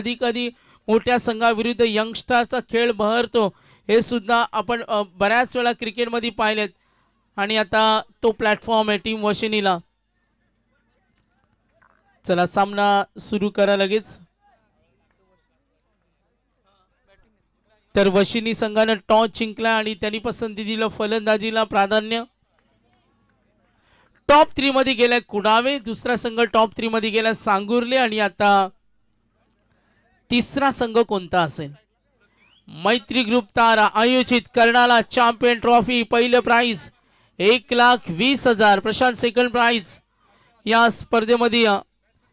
कधी कधी मोठ्या संघाविरुद्ध यंगस्टरचा खेळ बहरतो, हे सुद्धा आपण बऱ्याच वेळा क्रिकेटमध्ये पाहिलेत. आणि आता तो प्लॅटफॉर्म आहे टीम वशिनीला. चला सामना सुरू करा लगेच. तर वशिनी संघाने टॉस जिंकला आणि त्यांनी पसंती दिलं फलंदाजीला प्राधान्य. टॉप 3 मध्ये गेलाय कुडावे, दुसरा संघ टॉप 3 मध्ये गेला सांगुर्ले. आणि आता तिसरा संघ कोणता असेल? मैत्री ग्रुप तारा आयोजित कर्नाला चॅम्पियन ट्रॉफी. पहिलं प्राइज 1,20,000. प्रशांत सेकंड प्राइज या स्पर्धेमध्ये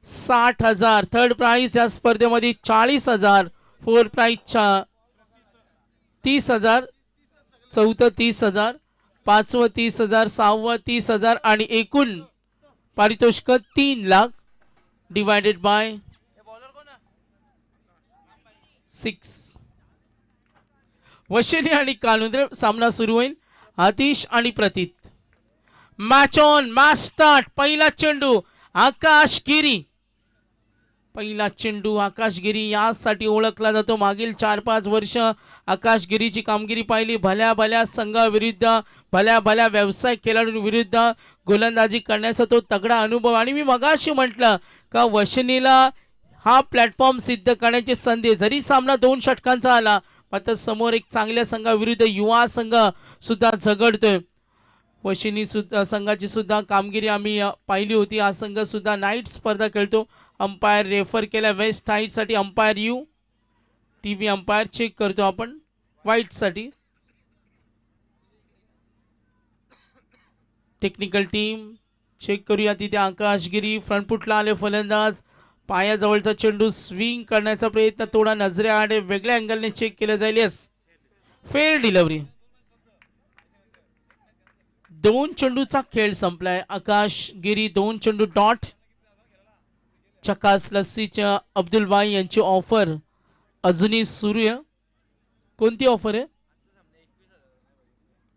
60,000. थर्ड प्राइज या स्पर्धेमध्ये 40,000. Fourth prize 30,000. चौथं 30,000. पाचवं 30,000. सहावं 30,000. आणि एकूण पारितोषिक 3 लाख डिवायडेड बाय 6. वशिनी आणि कालुंद्रे सामना सुरू होईल. आतिश आणि प्रतीत. Match on, match start. पहिला चेंडू आकाश गिरी. पहिला चेंडू आकाश गिरी यासाठी ओळखला जातो. मागील 4-5 वर्ष आकाश गिरीची कामगिरी पाहिली. भल्या भल्या संघाविरुद्ध, भल्या भल्या व्यावसायिक खेळाडूंविरुद्ध गोलंदाजी करण्याचा तो तगडा अनुभव. आणि मी मगाशी म्हटलं का वशिनीला हा प्लॅटफॉर्म सिद्ध करण्याची संधी. जरी सामना 2 षटकांचा आला, मात्र समोर एक चांगल्या संघाविरुद्ध युवा संघ सुद्धा झगडतोय. वशिनी सुद्धा संघाची सुद्धा कामगिरी आम्ही पाहिली होती. हा संघ सुद्धा नाईट स्पर्धा खेळतो. अंपायर रेफर केला वेस्ट साईडसाठी. Umpire you TV umpire check करतो आपण व्हाईट साठी. टेक्निकल टीम चेक करूया. तिथे आकाशगिरी फ्रंटफुटला आले फलंदाज. पायाजवळचा चेंडू स्विंग करण्याचा प्रयत्न थोडा नजरेआडे वेगळ्या अँगलने चेक केला जाईल. Yes, fair delivery. 2 चेंडूचा खेळ संपलाय. आकाशगिरी 2 चेंडू डॉट. चकास लस्सीच्या अब्दुल बाई यांची ऑफर अजूनही सुरू आहे. कोणती ऑफर आहे?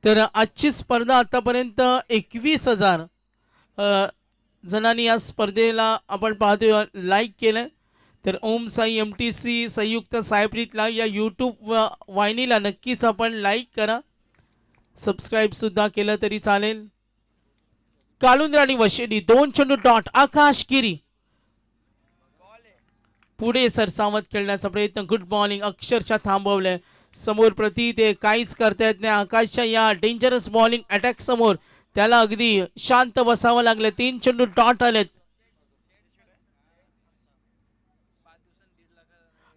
तर आजची स्पर्धा आतापर्यंत 21,000 जणांनी या स्पर्धेला आपण पाहतोय लाईक केलं. तर ओम साई MTC संयुक्त सायप्रीत लाईव्ह या यूट्यूब वाहिनीला नक्कीच आपण लाईक करा. सबस्क्राईब सुद्धा केलं तरी चालेल. कालुंद्रे आणि वशिनी 2 चेंडू डॉट. आकाश गिरी पुढे सरसावत खेळण्याचा प्रयत्न. गुड बॉलिंग अक्षरशः थांबवलंय. समोर प्रतीत आहे, काहीच करता येत नाही. आकाशच्या या डेंजरस बॉलिंग अटॅक समोर त्याला अगदी शांत बसावं लागलं. 3 चेंडू डॉट आलेत.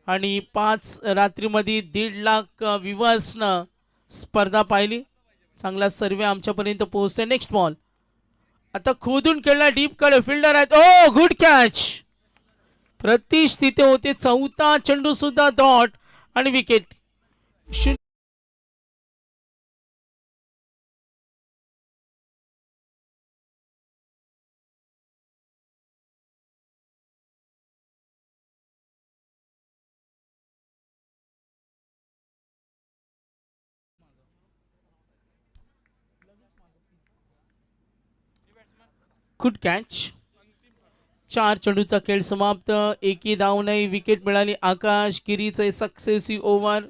आणि 5 रात्रीमध्ये 1.5 लाख व्ह्यूअर्सनं स्पर्धा पाहिली. चांगला सर्वे आमच्यापर्यंत पोहोचतोय. नेक्स्ट बॉल आता खोदून खेळला डीप कडे. फिल्डर आहेत. ओ गुड कॅच. प्रतीश तिथे होते. चौथा चेंडू सुद्धा डॉट आणि विकेट. Good catch. 4 चेंडूचा खेळ समाप्त. एकही धाव नाही. विकेट मिळाली. आकाश गिरीचे सक्सेसिव्ह ओव्हर.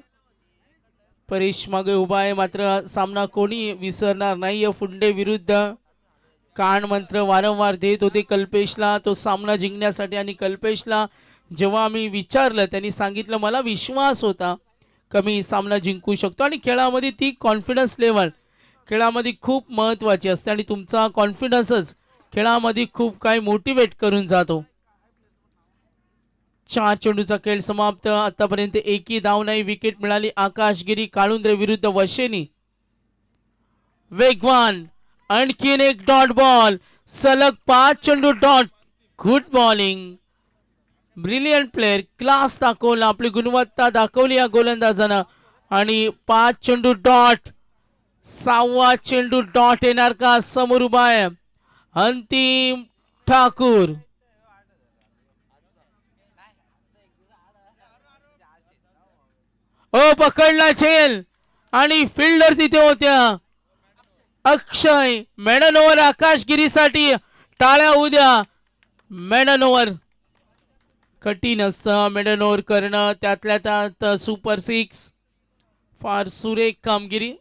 परेश मागे उभा आहे, मात्र सामना कोणी विसरणार नाही. फुंडे विरुद्ध कान मंत्र वारंवार देत होते कल्पेशला तो सामना जिंकण्यासाठी. आणि कल्पेशला जेव्हा आम्ही विचारलं त्यांनी सांगितलं मला विश्वास होता कमी सामना जिंकू शकतो. आणि खेळामध्ये ती कॉन्फिडन्स लेवल खेळामध्ये खूप महत्त्वाची असते. आणि तुमचा कॉन्फिडन्सच खेळामध्ये खूप काही मोटिवेट करून जातो. 4 चेंडूचा खेळ समाप्त. आतापर्यंत एकही धाव नाही. विकेट मिळाली. आकाशगिरी काळुंद्रे विरुद्ध वशिनी. वेगवान आणखीन एक डॉट बॉल. सलग 5 चेंडू dot. Good bowling. Brilliant player. Class दाखवला. आपली गुणवत्ता दाखवली या गोलंदाजानं. आणि 5 चेंडू डॉट. 6वा चेंडू डॉट येणार का? समोर उभा आहे अंतिम ठाकूर. ओ पकडला झेल. आणि फिल्डर तिथे होत्या. अक्षय मेडन ओव्हर आकाशगिरीसाठी. टाळ्या उद्या. मेडन ओव्हर कठीण असतं मिडल ओव्हर करणं, त्यातल्या त्यात सुपर सिक्स. फार सुरेख कामगिरी.